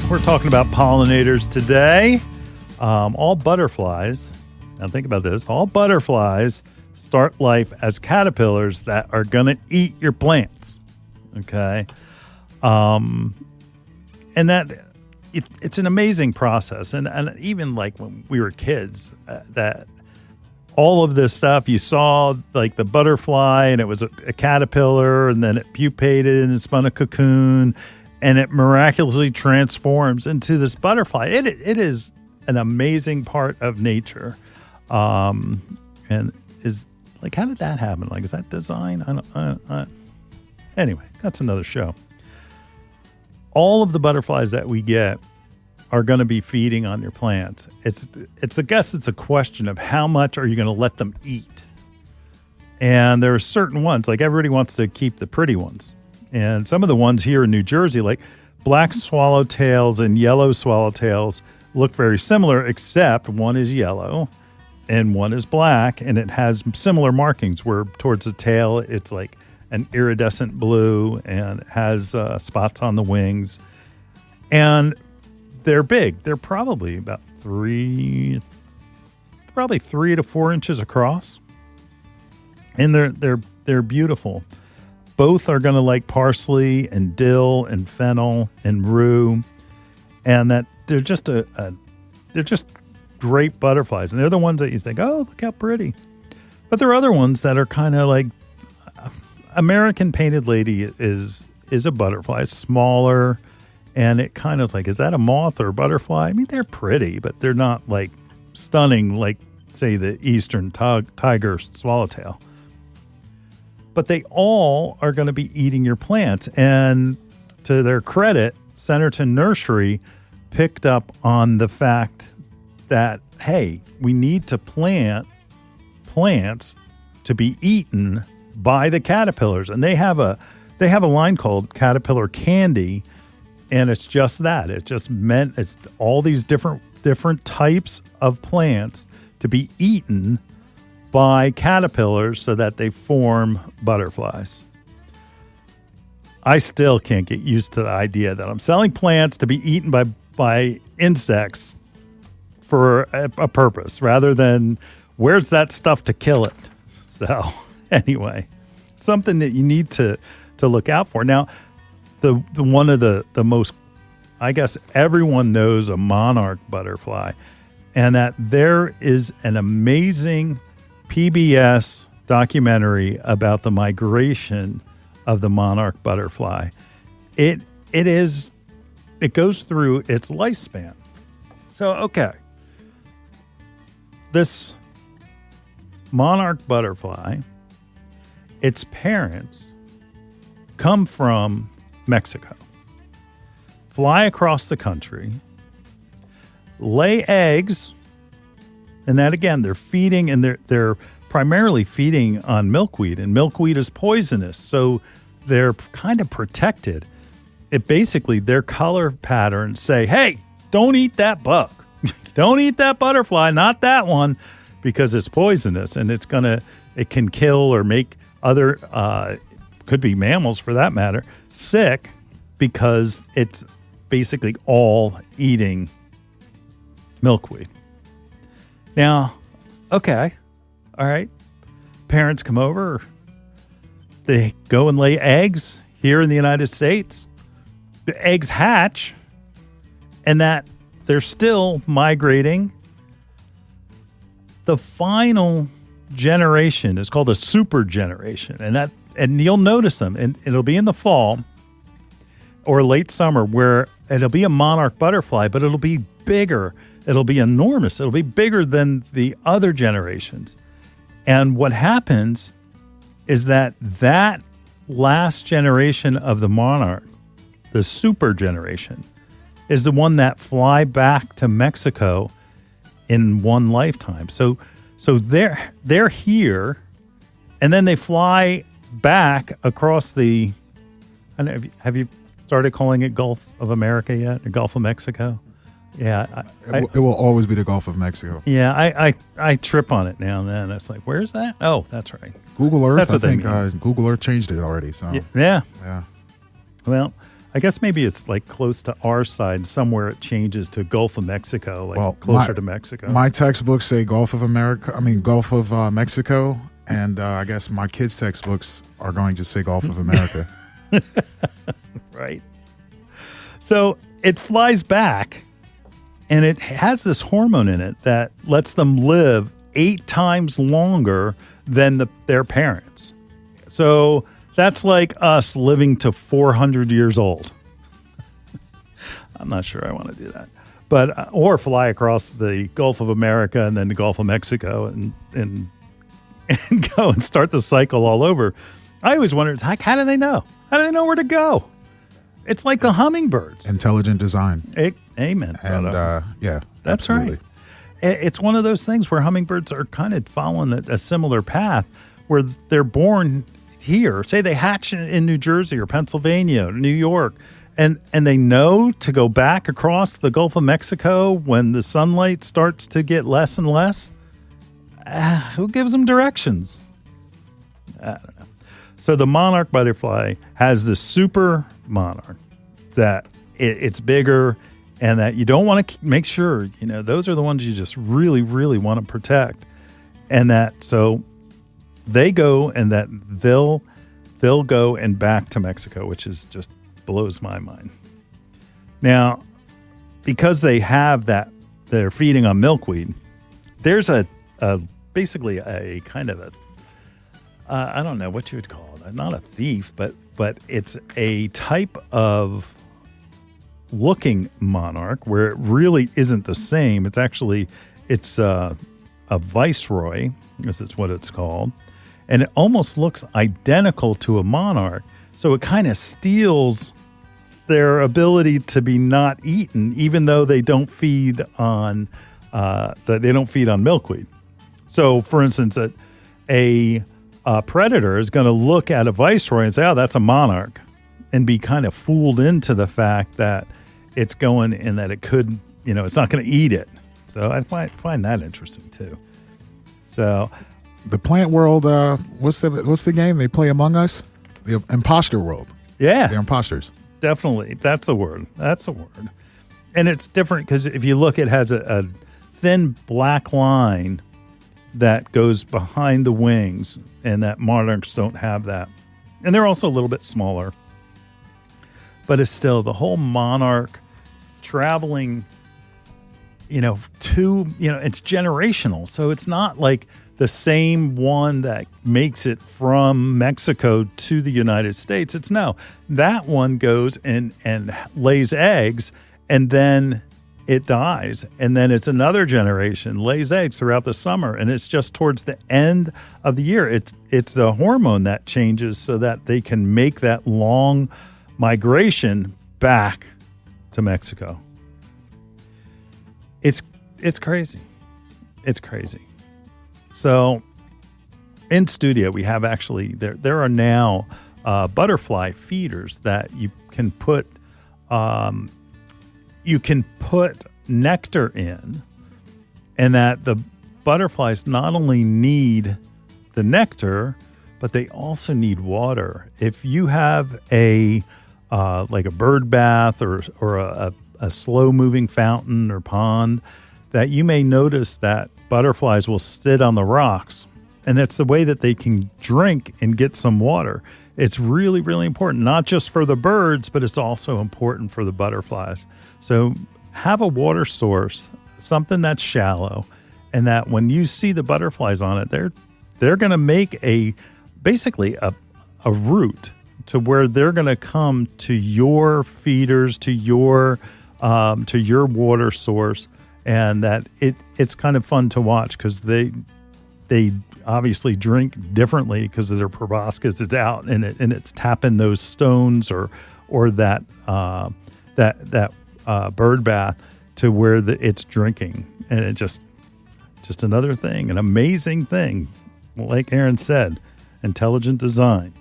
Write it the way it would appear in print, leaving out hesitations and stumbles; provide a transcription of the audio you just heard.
We're talking about pollinators today. All butterflies, now think about this, all butterflies start life as caterpillars that are going to eat your plants, okay? And that it's an amazing process. And even like when we were kids, that all of this stuff, you saw like the butterfly and it was a caterpillar and then it pupated and spun a cocoon and it miraculously transforms into this butterfly. It is an amazing part of nature. And is like, how did that happen? Like, is that design? Anyway, that's another show. All of the butterflies that we get are going to be feeding on your plants. It's a question of how much are you going to let them eat? And there are certain ones, like everybody wants to keep the pretty ones. And some of the ones here in New Jersey, like black swallowtails and yellow swallowtails, look very similar, except one is yellow and one is black, and it has similar markings where towards the tail it's like an iridescent blue and it has spots on the wings. And they're big. They're probably about 3 to 4 inches across. And they're beautiful. Both are going to like parsley and dill and fennel and rue, and that they're just they're just great butterflies. And they're the ones that you think, oh, look how pretty. But there are other ones that are kind of like American painted lady is a butterfly, smaller, and it kind of like, is that a moth or a butterfly? I mean, they're pretty, but they're not like stunning like, say, the eastern tiger swallowtail. But they all are going to be eating your plants. And to their credit, Centerton Nursery picked up on the fact that, hey, we need to plant plants to be eaten by the caterpillars. And they have a line called Caterpillar Candy, and it's just that. It's just it's all these different types of plants to be eaten by caterpillars so that they form butterflies. I still can't get used to the idea that I'm selling plants to be eaten by insects for a purpose rather than where's that stuff to kill it. So anyway, something that you need to look out for. Now, the one of the most, I guess everyone knows a monarch butterfly, and that there is an amazing PBS documentary about the migration of the monarch butterfly. It goes through its lifespan. So, okay. This monarch butterfly, its parents come from Mexico, fly across the country, lay eggs. And that, again, they're feeding, and they're primarily feeding on milkweed, and milkweed is poisonous, so they're kind of protected. It basically, their color patterns say, hey, don't eat that bug. Don't eat that butterfly, not that one, because it's poisonous, and it can kill or make other, could be mammals for that matter, sick, because it's basically all eating milkweed. Now, okay, all right, parents come over, they go and lay eggs here in the United States. The eggs hatch, and that they're still migrating. The final generation is called a super generation, and you'll notice them, and it'll be in the fall or late summer where it'll be a monarch butterfly, but it'll be bigger. It'll be enormous. It'll be bigger than the other generations. And what happens is that last generation of the monarch, the super generation, is the one that fly back to Mexico in one lifetime. So they're here, and then they fly back across the. I don't know, have you started calling it Gulf of America yet, or Gulf of Mexico? Yeah, it will always be the Gulf of Mexico. Yeah, I trip on it now and then. It's like, where's that? Oh, that's right. Google Earth. That's I think Google Earth changed it already. So yeah. Yeah. Well, I guess maybe it's like close to our side. Somewhere it changes to Gulf of Mexico, like closer to Mexico. My textbooks say Gulf of Mexico, and I guess my kids' textbooks are going to say Gulf of America. Right. So it flies back, and it has this hormone in it that lets them live 8 times longer than their parents. So that's like us living to 400 years old. I'm not sure I want to do that. But or fly across the Gulf of America and then the Gulf of Mexico and go and start the cycle all over. I always wondered, how do they know? How do they know where to go? It's like the hummingbirds. Intelligent design. Amen. And yeah, that's absolutely. right. It's one of those things where hummingbirds are kind of following a similar path where they're born here. Say they hatch in New Jersey or Pennsylvania or New York, and they know to go back across the Gulf of Mexico when the sunlight starts to get less and less. Who gives them directions? I don't know. So the monarch butterfly has the super monarch that it's bigger and that you don't want to make sure, those are the ones you just really, really want to protect. And that, so they go and that they'll go and back to Mexico, which is just blows my mind. Now, because they have that, they're feeding on milkweed, there's basically a kind of I don't know what you would call it. Not a thief, but it's a type of looking monarch where it really isn't the same. It's actually, it's a viceroy, as it's what it's called. And it almost looks identical to a monarch. So it kind of steals their ability to be not eaten, even though they don't feed on milkweed. So, for instance, a predator is going to look at a viceroy and say, "Oh, that's a monarch," and be kind of fooled into the fact that it's going and that it could, it's not going to eat it. So I find that interesting too. So, the plant world, what's the game they play Among Us? The imposter world. Yeah, they're imposters. Definitely, that's the word. That's a word, and it's different because if you look, it has a thin black line that goes behind the wings, and that monarchs don't have that. And they're also a little bit smaller. But it's still the whole monarch traveling, it's generational. So it's not like the same one that makes it from Mexico to the United States. It's no, that one goes and lays eggs, and then it dies, and then it's another generation lays eggs throughout the summer, and it's just towards the end of the year. It's the hormone that changes so that they can make that long migration back to Mexico. It's crazy. It's crazy. So in studio, we have actually there are now butterfly feeders that you can put. You can put nectar in, and that the butterflies not only need the nectar, but they also need water. If you have a bird bath or a slow moving fountain or pond, that you may notice that butterflies will sit on the rocks, and that's the way that they can drink and get some water. It's really, really important, not just for the birds, but it's also important for the butterflies. So have a water source, something that's shallow, and that when you see the butterflies on it, they're going to make basically a route to where they're going to come to your feeders, to your water source, and that it's kind of fun to watch because they obviously drink differently because of their proboscis. It's out and it's tapping those stones or that bird bath to where it's drinking, and it just another thing, an amazing thing. Like Aaron said, intelligent design.